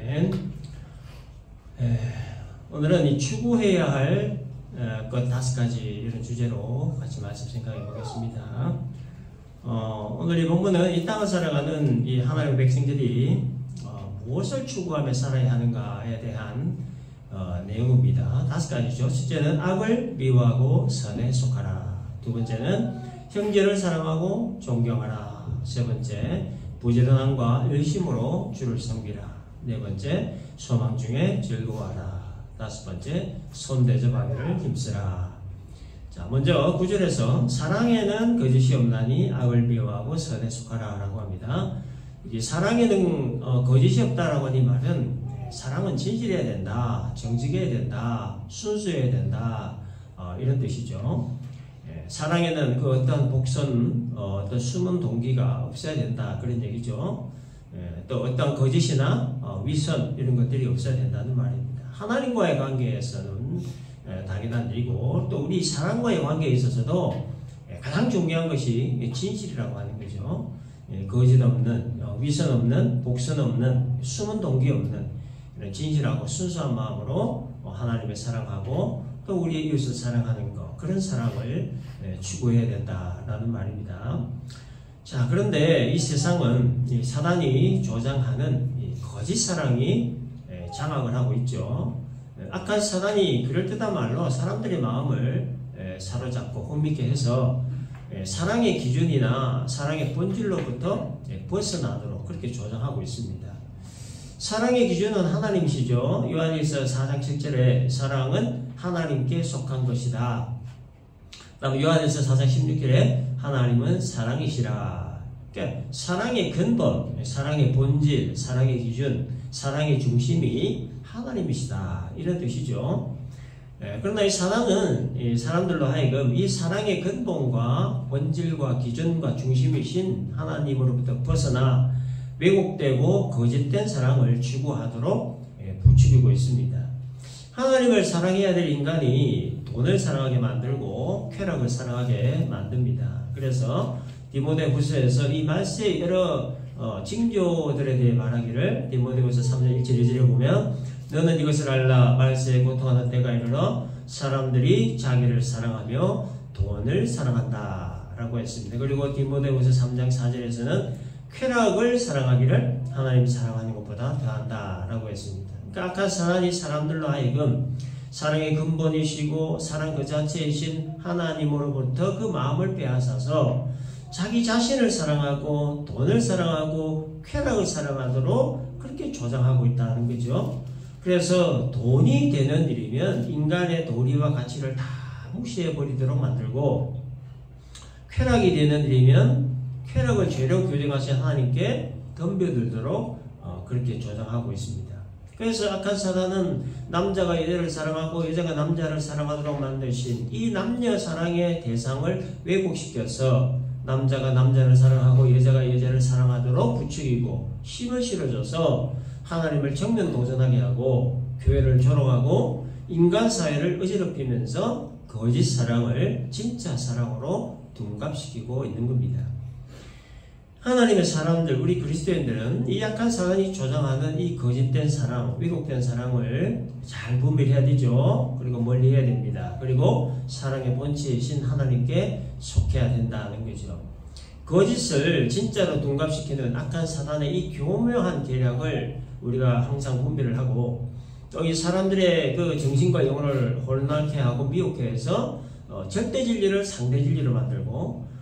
아멘. 오늘은 이 추구해야 할 것 5가지 이런 주제로 같이 말씀 생각해 보겠습니다. 오늘 이 본문은 이 땅을 살아가는 이 하나님의 백성들이 무엇을 추구하며 살아야 하는가에 대한 내용입니다. 5가지죠. 첫째는 악을 미워하고 선에 속하라. 두 번째는 형제를 사랑하고 존경하라. 세 번째, 부지런함과 열심으로 주를 섬기라. 네 번째, 소망 중에 즐거워하라. 다섯 번째, 손대접하기를 힘쓰라. 자, 먼저 9절에서 사랑에는 거짓이 없나니 악을 미워하고 선에 속하라 라고 합니다. 이 사랑에는 거짓이 없다라고 하는 이 말은 사랑은 진실해야 된다, 정직해야 된다, 순수해야 된다, 이런 뜻이죠. 사랑에는 그 어떤 복선, 어떤 숨은 동기가 없어야 된다, 그런 얘기죠. 또 어떤 거짓이나 위선 이런 것들이 없어야 된다는 말입니다. 하나님과의 관계에서는 당연한 일이고, 또 우리 사람과의 관계에 있어서도 가장 중요한 것이 진실이라고 하는 거죠. 거짓 없는, 위선 없는, 복선 없는, 숨은 동기 없는 이런 진실하고 순수한 마음으로 하나님을 사랑하고 또 우리의 이웃을 사랑하는 것, 그런 사랑을 추구해야 된다라는 말입니다. 자, 그런데 이 세상은 이 사단이 조장하는 이 거짓 사랑이 장악을 하고 있죠. 악한 사단이 그럴듯한 말로 사람들의 마음을 사로잡고 혼미케 해서 사랑의 기준이나 사랑의 본질로부터 벗어나도록 그렇게 조장하고 있습니다. 사랑의 기준은 하나님이시죠. 요한일서 4장 7절에 사랑은 하나님께 속한 것이다. 다음 요한일서 4장 16절에 하나님은 사랑이시라. 그러니까 사랑의 근본, 사랑의 본질, 사랑의 기준, 사랑의 중심이 하나님이시다, 이런 뜻이죠. 그러나 이 사랑은 이 사람들로 하여금 이 사랑의 근본과 본질과 기준과 중심이신 하나님으로부터 벗어나 왜곡되고 거짓된 사랑을 추구하도록 부추기고 있습니다. 하나님을 사랑해야 될 인간이 돈을 사랑하게 만들고 쾌락을 사랑하게 만듭니다. 그래서 디모데후서에서 이 말세의 여러 징조들에 대해 말하기를, 디모데후서 3장 1절 2절에 보면 너는 이것을 알라, 말세에 고통하는 때가 이르러 사람들이 자기를 사랑하며 돈을 사랑한다 라고 했습니다. 그리고 디모데후서 3장 4절에서는 쾌락을 사랑하기를 하나님 사랑하는 것보다 더한다 라고 했습니다. 그러니까 악한 사단이 사람들로 하여금 사랑의 근본이시고 사랑 그 자체이신 하나님으로부터 그 마음을 빼앗아서 자기 자신을 사랑하고 돈을 사랑하고 쾌락을 사랑하도록 그렇게 조장하고 있다는 거죠. 그래서 돈이 되는 일이면 인간의 도리와 가치를 다 무시해버리도록 만들고, 쾌락이 되는 일이면 쾌락을 죄로 규정하신 하나님께 덤벼들도록 그렇게 조장하고 있습니다. 그래서 악한 사단은 남자가 여자를 사랑하고 여자가 남자를 사랑하도록 만드신 이 남녀 사랑의 대상을 왜곡시켜서 남자가 남자를 사랑하고 여자가 여자를 사랑하도록 부추기고 힘을 실어줘서 하나님을 정면 도전하게 하고 교회를 조롱하고 인간 사회를 어지럽히면서 거짓 사랑을 진짜 사랑으로 둔갑시키고 있는 겁니다. 하나님의 사람들, 우리 그리스도인들은 이 약한 사단이 조장하는 이 거짓된 사랑, 왜곡된 사랑을 잘 분별해야 되죠. 그리고 멀리해야 됩니다. 그리고 사랑의 본체이신 하나님께 속해야 된다는 거죠. 거짓을 진짜로 둔갑시키는 악한 사단의 이 교묘한 계략을 우리가 항상 분별을 하고, 또 이 사람들의 그 정신과 영혼을 혼란케 하고 미혹해 해서 절대 진리를 상대 진리로 만들고,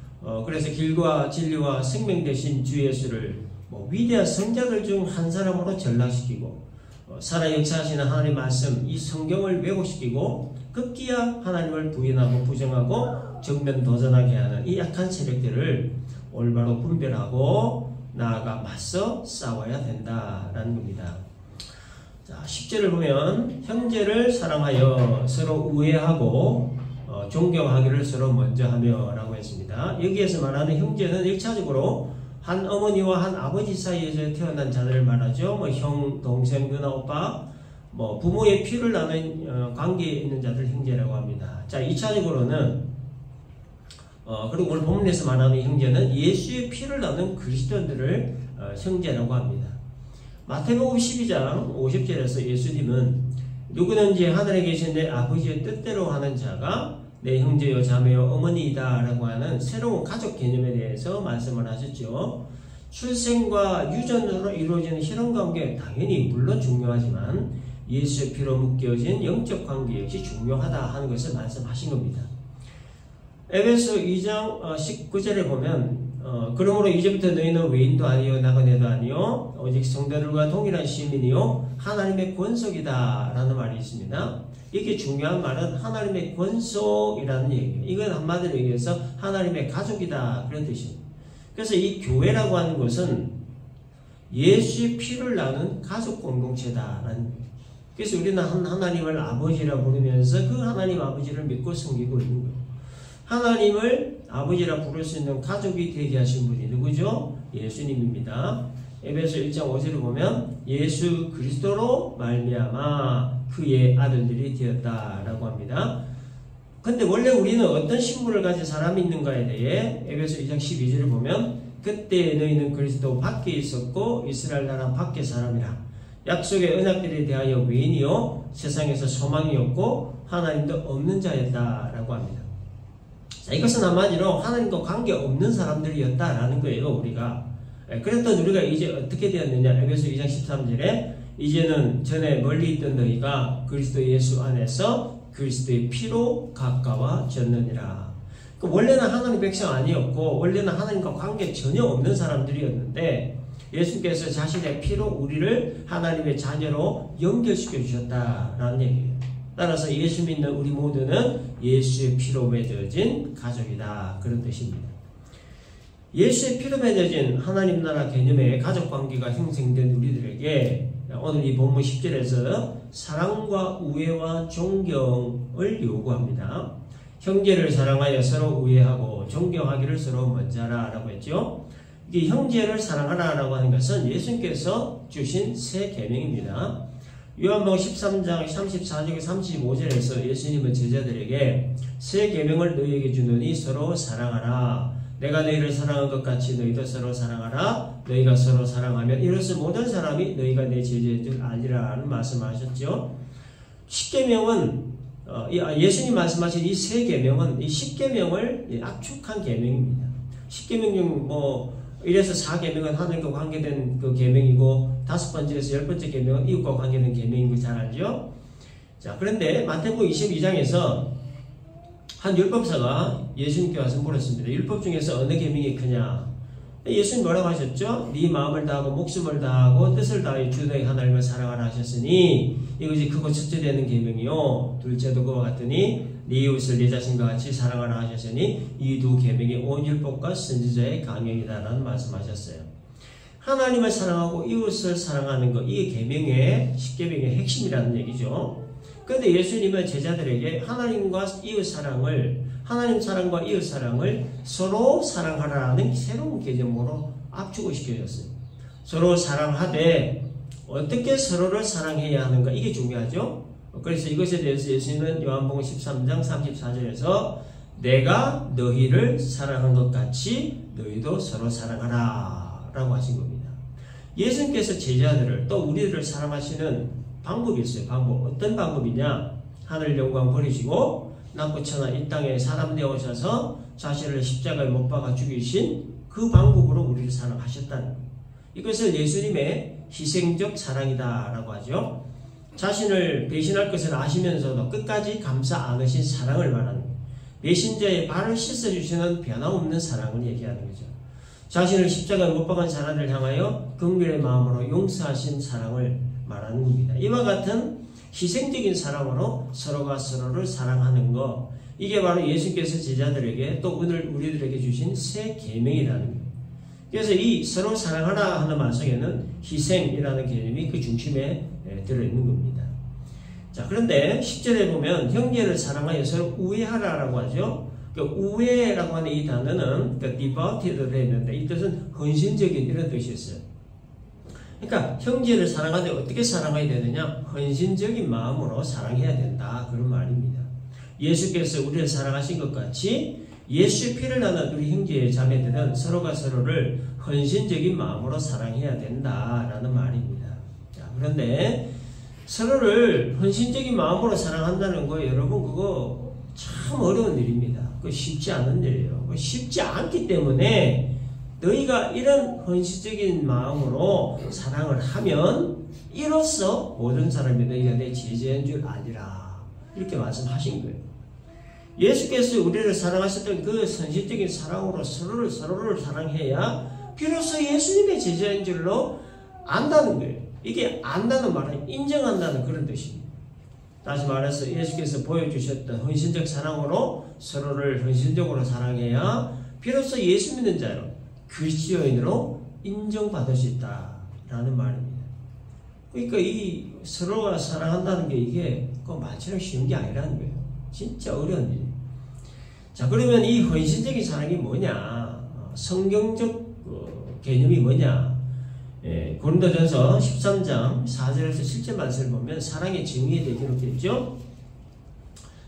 그래서 길과 진리와 생명 되신 주 예수를 위대한 성자들 중 한 사람으로 전락시키고, 살아 역사하시는 하나님의 말씀, 이 성경을 왜곡시키고 급기야 하나님을 부인하고 부정하고 정면 도전하게 하는 이 약한 세력들을 올바로 분별하고 나아가 맞서 싸워야 된다라는 겁니다. 자, 10절을 보면 형제를 사랑하여 서로 우애하고 존경하기를 서로 먼저 하며 라고 했습니다. 여기에서 말하는 형제는 1차적으로 한 어머니와 한 아버지 사이에서 태어난 자들을 말하죠. 형, 동생, 누나, 오빠, 부모의 피를 나눈 관계에 있는 자들 형제라고 합니다. 자, 2차적으로는 그리고 오늘 본문에서 말하는 형제는 예수의 피를 나눈 그리스도인들을 형제라고 합니다. 마태복음 12장 50절에서 예수님은 누구든지 하늘에 계신 내 아버지의 뜻대로 하는 자가 내 형제요 자매요 어머니이다 라고 하는 새로운 가족 개념에 대해서 말씀을 하셨죠. 출생과 유전으로 이루어지는 혈연관계 당연히 물론 중요하지만 예수의 피로 묶여진 영적 관계 역시 중요하다 하는 것을 말씀하신 겁니다. 에베소 2장 19절에 보면 그러므로 이제부터 너희는 외인도 아니요 나그네도 아니요 오직 성도들과 동일한 시민이요 하나님의 권속이다 라는 말이 있습니다. 이게 중요한 말은 하나님의 권속이라는 얘기예요. 이건 한마디로 얘기해서 하나님의 가족이다 그런 뜻입니다. 그래서 이 교회라고 하는 것은 예수의 피를 나눈 가족 공동체다라는 거예요. 그래서 우리는 하나님을 아버지라 부르면서 그 하나님 아버지를 믿고 섬기고 있는 거예요. 하나님을 아버지라 부를 수 있는 가족이 되게 하신 분이 누구죠? 예수님입니다. 에베소 1장 5절을 보면 예수 그리스도로 말미암아 그의 아들들이 되었다라고 합니다. 근데 원래 우리는 어떤 신분을 가진 사람이 있는가에 대해 에베소 2장 12절을 보면 그때 너희는 그리스도 밖에 있었고 이스라엘 나라 밖의 사람이라 약속의 언약들에 대하여 외인이요 세상에서 소망이 없고 하나님도 없는 자였다라고 합니다. 자, 이것은 한마디로 하나님과 관계 없는 사람들이었다라는 거예요. 우리가. 그랬던 우리가 이제 어떻게 되었느냐. 에베소 2장 13절에 이제는 전에 멀리 있던 너희가 그리스도 예수 안에서 그리스도의 피로 가까워졌느니라. 원래는 하나님 백성 아니었고 원래는 하나님과 관계 전혀 없는 사람들이었는데 예수께서 자신의 피로 우리를 하나님의 자녀로 연결시켜 주셨다라는 얘기예요. 따라서 예수 믿는 우리 모두는 예수의 피로 맺어진 가족이다 그런 뜻입니다. 예수의 피로 맺어진 하나님 나라 개념의 가족관계가 형성된 우리들에게 오늘 이 본문 10절에서 사랑과 우애와 존경을 요구합니다. 형제를 사랑하여 서로 우애하고 존경하기를 서로 먼저 하라 라고 했죠. 이 형제를 사랑하라 라고 하는 것은 예수님께서 주신 새 계명입니다. 요한복음 13장 34절 35절에서 예수님은 제자들에게 새 계명을 너희에게 주노니 서로 사랑하라. 내가 너희를 사랑한 것 같이 너희도 서로 사랑하라. 너희가 서로 사랑하면 이로써 모든 사람이 너희가 내 제자인 줄 알리라는 말씀하셨죠. 10계명은 예수님 말씀하신 이 세 계명은 이 10계명을 압축한 계명입니다. 10계명 중 뭐 1에서 4계명은 하나님과 관계된 그 계명이고 5번째에서 10번째 계명은 이웃과 관계된 계명인 거 잘 알죠? 자, 그런데 마태복음 22장에서 한 율법사가 예수님께 와서 물었습니다. 율법 중에서 어느 계명이 크냐? 예수님 뭐라고 하셨죠? 네 마음을 다하고 목숨을 다하고 뜻을 다하여 주 너희 하나님을 사랑하라 하셨으니 이것이 크고 첫째 되는 계명이요 둘째도 그와 같으니 네 이웃을 네 자신과 같이 사랑하라 하셨으니 이 두 계명이 온 율법과 선지자의 강령이다라는 말씀하셨어요. 하나님을 사랑하고 이웃을 사랑하는 것, 이게 계명의 10계명의 핵심이라는 얘기죠. 그런데 예수님은 제자들에게 하나님과 이웃 사랑을, 하나님 사랑과 이웃 사랑을 서로 사랑하라는 새로운 개념으로 압축을 시켜줬어요. 서로 사랑하되 어떻게 서로를 사랑해야 하는가, 이게 중요하죠. 그래서 이것에 대해서 예수님은 요한복음 13장 34절에서 내가 너희를 사랑한 것 같이 너희도 서로 사랑하라 라고 하신 겁니다. 예수님께서 제자들을 또 우리들을 사랑하시는 방법이 있어요. 방법. 어떤 방법이냐? 하늘 영광 버리시고 낮고 천하 이 땅에 사람 되어 오셔서 자신을 십자가에 못 박아 죽이신 그 방법으로 우리를 사랑하셨다는 거예요. 이것을 예수님의 희생적 사랑이다라고 하죠. 자신을 배신할 것을 아시면서도 끝까지 감싸 안으신 사랑을 말하는 거예요. 배신자의 발을 씻어주시는 변함없는 사랑을 얘기하는 거죠. 자신을 십자가에 못 박은 자라를 향하여 긍휼의 마음으로 용서하신 사랑을 말하는 겁니다. 이와 같은 희생적인 사랑으로 서로가 서로를 사랑하는 것, 이게 바로 예수께서 제자들에게 또 오늘 우리들에게 주신 새 계명이라는 거예요. 그래서 이 서로 사랑하라 하는 말 속에는 희생이라는 개념이 그 중심에 들어있는 겁니다. 자, 그런데 10절에 보면 형제를 사랑하여 서로 우애하라라고 하죠. 그 우애라고 하는 이 단어는 그 devoted로 되어 있는데 이 뜻은 헌신적인 이런 뜻이 있어요. 그러니까 형제를 사랑하되 어떻게 사랑해야 되느냐? 헌신적인 마음으로 사랑해야 된다 그런 말입니다. 예수께서 우리를 사랑하신 것 같이 예수의 피를 나눈 우리 형제 자매들은 서로가 서로를 헌신적인 마음으로 사랑해야 된다라는 말입니다. 그런데 서로를 헌신적인 마음으로 사랑한다는 거 여러분 그거 참 어려운 일입니다. 그거 쉽지 않은 일이에요. 그거 쉽지 않기 때문에 너희가 이런 헌신적인 마음으로 사랑을 하면 이로써 모든 사람이 너희가 내 제자인 줄 아니라 이렇게 말씀하신 거예요. 예수께서 우리를 사랑하셨던 그 헌신적인 사랑으로 서로를 사랑해야 비로소 예수님의 제자인 줄로 안다는 거예요. 이게 안다는 말은 인정한다는 그런 뜻입니다. 다시 말해서 예수께서 보여주셨던 헌신적 사랑으로 서로를 헌신적으로 사랑해야 비로소 예수 믿는 자로 그리스도인으로 인정받을 수 있다라는 말입니다. 그러니까 이 서로가 사랑한다는 게 이게 그 말처럼 쉬운 게 아니라는 거예요. 진짜 어려운 일이에요. 자, 그러면 이 헌신적인 사랑이 뭐냐? 성경적 개념이 뭐냐? 고린도전서 13장 4절에서 7절 말씀을 보면 사랑의 정의에 대해 기록되어 있죠.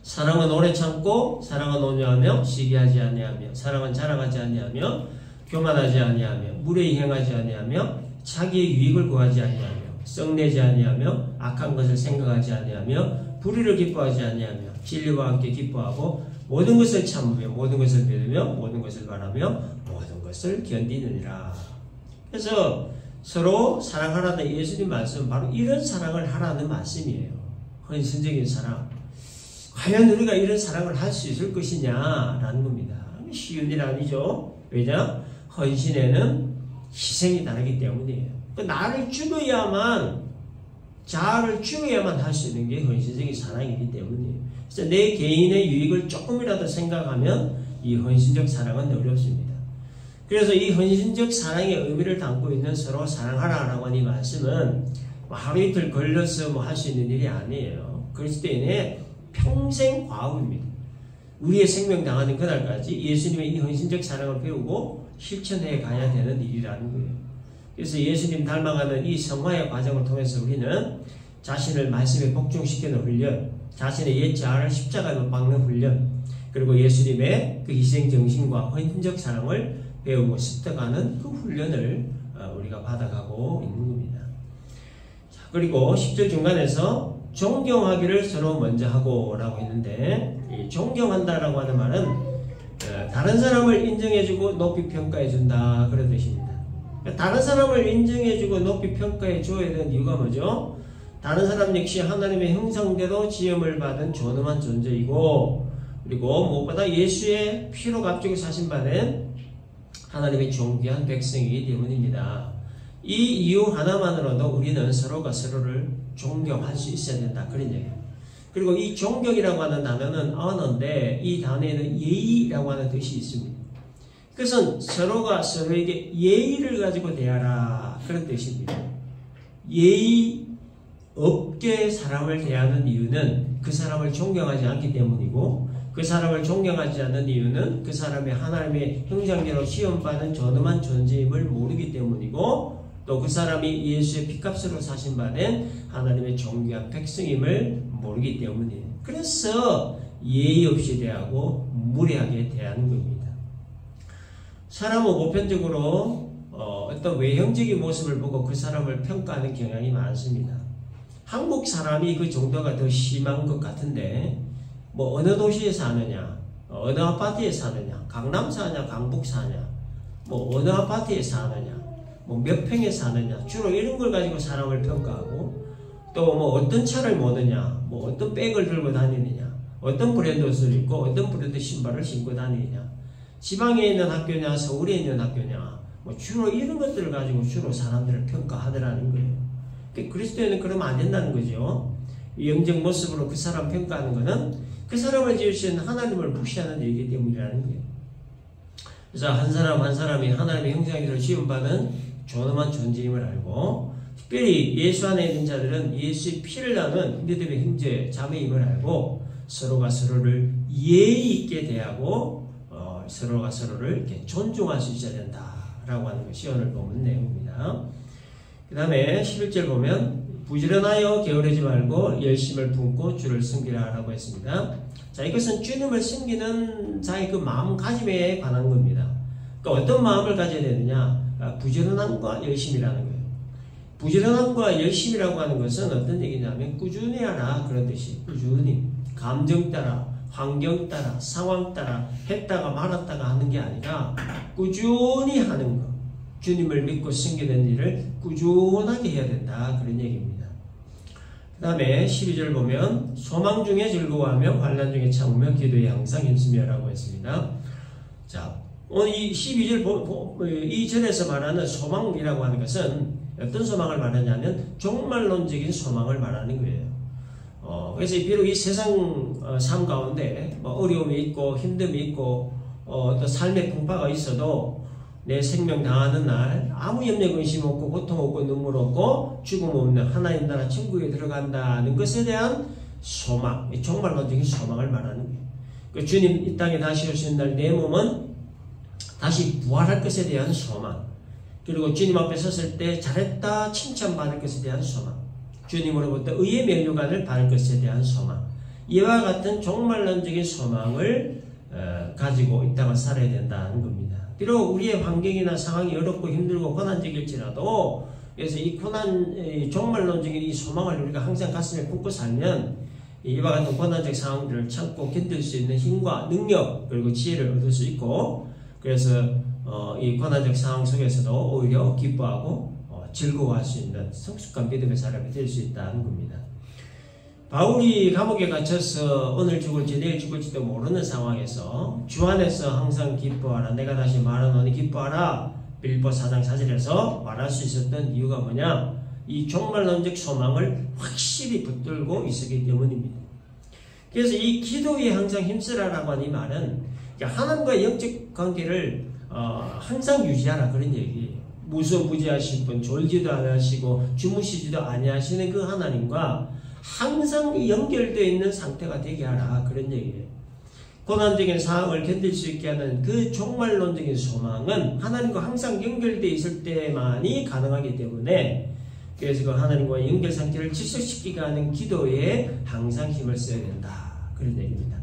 사랑은 오래 참고, 사랑은 온유하며 시기하지 아니하며, 사랑은 자랑하지 아니하며, 교만하지 아니하며, 무례히 행하지 아니하며, 자기의 유익을 구하지 아니하며, 썩내지 아니하며, 악한 것을 생각하지 아니하며, 불의를 기뻐하지 아니하며, 진리와 함께 기뻐하고, 모든 것을 참으며, 모든 것을 믿으며, 모든 것을 바라며, 모든 것을 견디느니라. 그래서 서로 사랑하라는 예수님 말씀은 바로 이런 사랑을 하라는 말씀이에요. 헌신적인 사랑. 과연 우리가 이런 사랑을 할 수 있을 것이냐라는 겁니다. 쉬운 일 아니죠. 왜냐? 헌신에는 희생이 다르기 때문이에요. 나를 죽어야만, 자아를 죽어야만 할 수 있는 게 헌신적인 사랑이기 때문이에요. 그래서 내 개인의 유익을 조금이라도 생각하면 이 헌신적 사랑은 어렵습니다. 그래서 이 헌신적 사랑의 의미를 담고 있는 서로 사랑하라라고 하는 이 말씀은 하루 이틀 걸려서 할 수 있는 일이 아니에요. 그리스도인의 평생 과업입니다. 우리의 생명 당하는 그날까지 예수님의 이 헌신적 사랑을 배우고 실천해 가야 되는 일이라는 거예요. 그래서 예수님 닮아가는 이 성화의 과정을 통해서 우리는 자신을 말씀에 복종시키는 훈련, 자신의 옛 자아를 십자가에 못 박는 훈련, 그리고 예수님의 그 희생 정신과 헌신적 사랑을 배우고 습득하는 그 훈련을 우리가 받아가고 있는 겁니다. 자, 그리고 10절 중간에서 존경하기를 서로 먼저 하고 라고 했는데, 이 존경한다라고 하는 말은 다른 사람을 인정해주고 높이 평가해준다 그런 뜻입니다. 다른 사람을 인정해주고 높이 평가해줘야 되는 이유가 뭐죠? 다른 사람 역시 하나님의 형상대로 지음을 받은 존엄한 존재이고, 그리고 무엇보다 예수의 피로 값주고 사신 바는 하나님의 존귀한 백성이기 때문입니다. 이 이유 하나만으로도 우리는 서로가 서로를 존경할 수 있어야 된다 그런 얘기예요. 그리고 이 존경이라고 하는 단어는 언어인데 이 단어에는 예의라고 하는 뜻이 있습니다. 그것은 서로가 서로에게 예의를 가지고 대하라 그런 뜻입니다. 예의 없게 사람을 대하는 이유는 그 사람을 존경하지 않기 때문이고, 그 사람을 존경하지 않는 이유는 그 사람이 하나님의 형상대로 시험받은 존엄한 존재임을 모르기 때문이고, 또 그 사람이 예수의 피값으로 사신 바는 하나님의 존귀한 백성임을 모르기 때문이에요. 그래서 예의 없이 대하고 무례하게 대하는 겁니다. 사람은 보편적으로 어떤 외형적인 모습을 보고 그 사람을 평가하는 경향이 많습니다. 한국 사람이 그 정도가 더 심한 것 같은데, 뭐 어느 도시에 사느냐, 어느 아파트에 사느냐, 강남 사냐, 강북 사냐, 뭐 어느 아파트에 사느냐, 뭐 몇 평에 사느냐, 주로 이런 걸 가지고 사람을 평가하고, 또 뭐 어떤 차를 모느냐, 뭐 어떤 백을 들고 다니느냐, 어떤 브랜드 옷을 입고 어떤 브랜드 신발을 신고 다니느냐, 지방에 있는 학교냐, 서울에 있는 학교냐, 뭐 주로 이런 것들을 가지고 주로 사람들을 평가하더라는 거예요. 그리스도인은 그러면 안 된다는 거죠. 이 영적 모습으로 그 사람 평가하는 것은 그 사람을 지으신 하나님을 무시하는 일이기 때문이라는 거예요. 그래서 한 사람 한 사람이 하나님의 형상으로 지음받은 존엄한 존재임을 알고, 특별히 예수 안에 있는 자들은 예수의 피를 나눈 믿음의 형제 자매임을 알고 서로가 서로를 예의 있게 대하고 서로가 서로를 이렇게 존중할 수 있어야 된다라고 하는 것이 오늘 본문 내용입니다. 그 다음에 11절 보면 부지런하여 게으르지 말고 열심을 품고 주를 섬기라 라고 했습니다. 자, 이것은 주님을 섬기는 자의 그 마음가짐에 관한 겁니다. 그러니까 어떤 마음을 가져야 되느냐? 부지런함과 열심이라는 거예요. 부지런함과 열심이라고 하는 것은 어떤 얘기냐면 꾸준해하라 그런 뜻이. 꾸준히 감정 따라, 환경 따라, 상황 따라 했다가 말았다가 하는 게 아니라 꾸준히 하는 것. 주님을 믿고 섬기는 일을 꾸준하게 해야 된다 그런 얘기입니다. 그 다음에 12절 보면 소망 중에 즐거워하며 환난 중에 참으며 기도에 항상 힘쓰며 라고 했습니다. 자, 오늘 이 12절 이 절에서 말하는 소망이라고 하는 것은 어떤 소망을 말하냐면 종말론적인 소망을 말하는 거예요. 그래서 비록 이 세상 삶 가운데 어려움이 있고 힘듦이 있고 또 삶의 풍파가 있어도 내 생명 당하는 날 아무 염려 근심 없고 고통 없고 눈물 없고 죽음 없는 하나님 나라 천국에 들어간다는 것에 대한 소망, 종말론적인 소망을 말하는 거예요. 주님 이 땅에 다시 오시는 날 내 몸은 다시 부활할 것에 대한 소망, 그리고 주님 앞에 섰을 때 잘했다 칭찬받을 것에 대한 소망, 주님으로부터 의의 면류관을 받을 것에 대한 소망, 이와 같은 종말론적인 소망을 가지고 이 땅을 살아야 된다는 겁니다. 비록 우리의 환경이나 상황이 어렵고 힘들고 고난적일지라도 그래서 이 종말론적인 이 소망을 우리가 항상 가슴에 품고 살면 이와 같은 고난적 상황들을 참고 견딜 수 있는 힘과 능력 그리고 지혜를 얻을 수 있고, 그래서 이 고난적 상황 속에서도 오히려 기뻐하고 즐거워할 수 있는 성숙한 믿음의 사람이 될 수 있다는 겁니다. 바울이 감옥에 갇혀서 오늘 죽을지 내일 죽을지도 모르는 상황에서 주 안에서 항상 기뻐하라, 내가 다시 말하노니 기뻐하라, 빌립보 4장 4절에서 말할 수 있었던 이유가 뭐냐, 이 종말론적 소망을 확실히 붙들고 있었기 때문입니다. 그래서 이 기도에 항상 힘쓰라라고 하는 이 말은 하나님과의 영적 관계를 항상 유지하라 그런 얘기예요. 무소부지하신 분, 졸지도 아니하시고 주무시지도 아니하시는 그 하나님과 항상 연결되어 있는 상태가 되게 하라 그런 얘기예요. 고난적인 상황을 견딜 수 있게 하는 그 종말론적인 소망은 하나님과 항상 연결되어 있을 때만이 가능하기 때문에, 그래서 그 하나님과의 연결 상태를 지속시키게 하는 기도에 항상 힘을 써야 된다 그런 얘기입니다.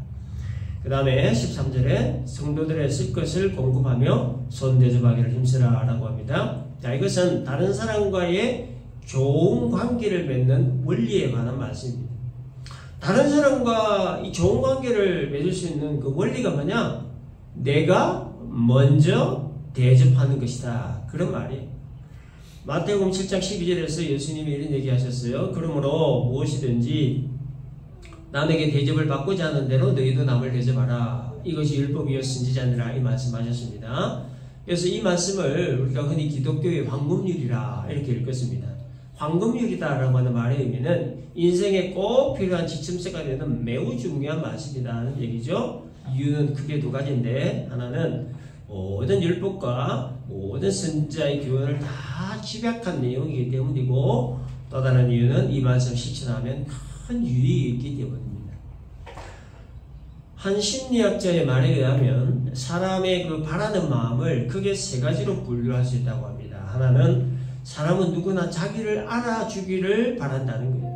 그 다음에 13절에 성도들의 쓸 것을 공급하며 손대접하기를 힘쓰라 라고 합니다. 자, 이것은 다른 사람과의 좋은 관계를 맺는 원리에 관한 말씀입니다. 다른 사람과 이 좋은 관계를 맺을 수 있는 그 원리가 뭐냐? 내가 먼저 대접하는 것이다 그런 말이에요. 마태복음 7장 12절에서 예수님이 이런 얘기하셨어요. 그러므로 무엇이든지 남에게 대접을 받고자 하는 대로 너희도 남을 대접하라. 이것이 율법이요 선지자니라 이 말씀하셨습니다. 그래서 이 말씀을 우리가 흔히 기독교의 황금률이라 이렇게 읽었습니다. 황금률이다라고 하는 말의 의미는 인생에 꼭 필요한 지침새가 되는 매우 중요한 말씀이라는 얘기죠. 이유는 크게 두 가지인데, 하나는 모든 율법과 모든 선지자의 교훈을 다 집약한 내용이기 때문이고, 또 다른 이유는 이 말씀 실천하면 큰 유익이 있기 때문입니다. 한 심리학자의 말에 의하면 사람의 그 바라는 마음을 크게 세 가지로 분류할 수 있다고 합니다. 하나는 사람은 누구나 자기를 알아주기를 바란다는 거예요.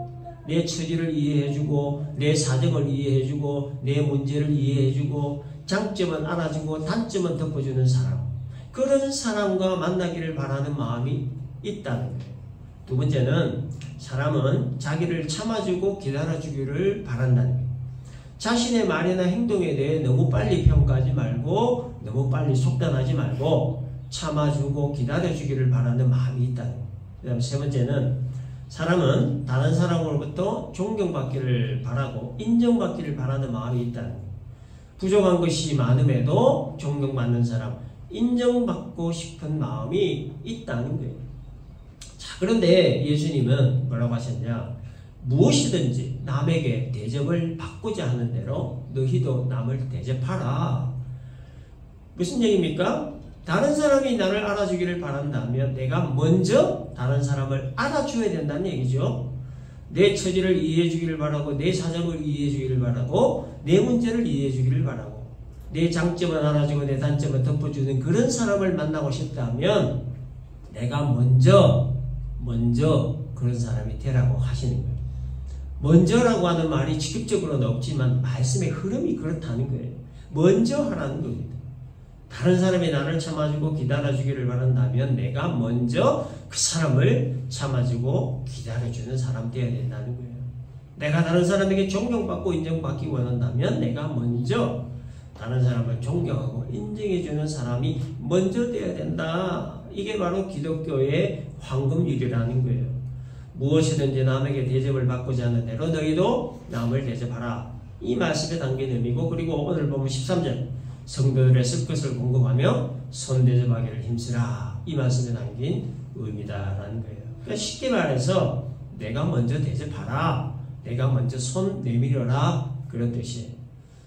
내 처지를 이해해주고 내 사정을 이해해주고 내 문제를 이해해주고 장점은 알아주고 단점은 덮어주는 사람, 그런 사람과 만나기를 바라는 마음이 있다는 거예요. 두 번째는 사람은 자기를 참아주고 기다려주기를 바란다는 거예요. 자신의 말이나 행동에 대해 너무 빨리 평가하지 말고 너무 빨리 속단하지 말고 참아주고 기다려주기를 바라는 마음이 있다는 거예요. 그 다음 세 번째는 사람은 다른 사람으로부터 존경받기를 바라고 인정받기를 바라는 마음이 있다는 거예요. 부족한 것이 많음에도 존경받는 사람, 인정받고 싶은 마음이 있다는 거예요. 자, 그런데 예수님은 뭐라고 하셨냐? 무엇이든지 남에게 대접을 받고자 하는 대로 너희도 남을 대접하라. 무슨 얘기입니까? 다른 사람이 나를 알아주기를 바란다면 내가 먼저 다른 사람을 알아줘야 된다는 얘기죠. 내 처지를 이해해 주기를 바라고 내 사정을 이해해 주기를 바라고 내 문제를 이해해 주기를 바라고 내 장점을 알아주고 내 단점을 덮어주는 그런 사람을 만나고 싶다면 내가 먼저 그런 사람이 되라고 하시는 거예요. 먼저라고 하는 말이 직접적으로는 없지만 말씀의 흐름이 그렇다는 거예요. 먼저 하라는 겁니다. 다른 사람이 나를 참아주고 기다려주기를 바란다면 내가 먼저 그 사람을 참아주고 기다려주는 사람 되어야 된다는 거예요. 내가 다른 사람에게 존경받고 인정받기 원한다면 내가 먼저 다른 사람을 존경하고 인정해주는 사람이 먼저 되어야 된다. 이게 바로 기독교의 황금률이라는 거예요. 무엇이든지 남에게 대접을 받고자 하는 대로 너희도 남을 대접하라. 이 말씀에 담긴 의미고, 그리고 오늘 보면 13절 성도들의 쓸 것을 공급하며 손 대접하기를 힘쓰라. 이 말씀에 담긴 의미다라는 거예요. 그러니까 쉽게 말해서 내가 먼저 대접하라. 내가 먼저 손 내밀어라. 그런 뜻이에요.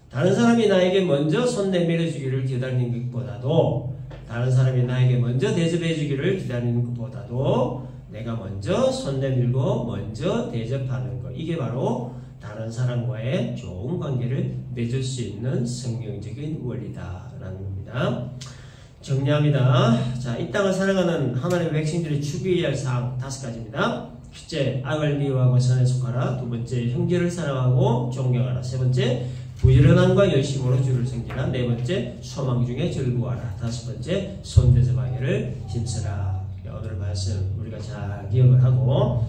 다른 사람이 나에게 먼저 손 내밀어 주기를 기다리는 것보다도, 다른 사람이 나에게 먼저 대접해 주기를 기다리는 것보다도 내가 먼저 손 내밀고 먼저 대접하는 것, 이게 바로 다른 사람과의 좋은 관계를 맺을 수 있는 성경적인 원리다라는 겁니다. 정리합니다. 자, 이 땅을 살아가는 하나님의 백성들이 주의해야 할 사항 5가지입니다. 첫째, 악을 미워하고 선에 속하라. 두 번째, 형제를 사랑하고 존경하라. 세 번째, 부지런함과 열심으로 주를 섬기라. 네 번째, 소망 중에 즐거워하라. 다섯 번째, 손 대접하기를 힘쓰라. 오늘 말씀 우리가 잘 기억을 하고,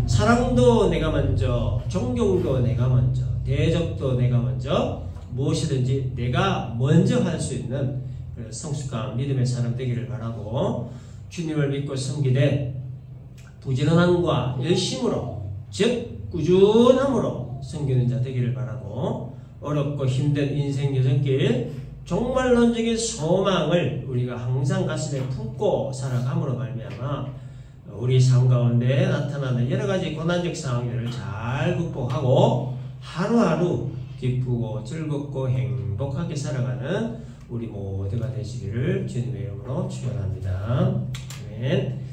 사랑도 내가 먼저, 존경도 내가 먼저, 대접도 내가 먼저, 무엇이든지 내가 먼저 할 수 있는 성숙한 믿음의 사람 되기를 바라고, 주님을 믿고 섬기되 부지런함과 열심으로, 즉 꾸준함으로 섬기는 자 되기를 바라고, 어렵고 힘든 인생 여정길 종말론적인 소망을 우리가 항상 가슴에 품고 살아감으로 말미암아 우리 삶 가운데 나타나는 여러가지 고난적 상황들을 잘 극복하고 하루하루 기쁘고 즐겁고 행복하게 살아가는 우리 모두가 되시기를 주님의 이름으로 축원합니다. 아멘.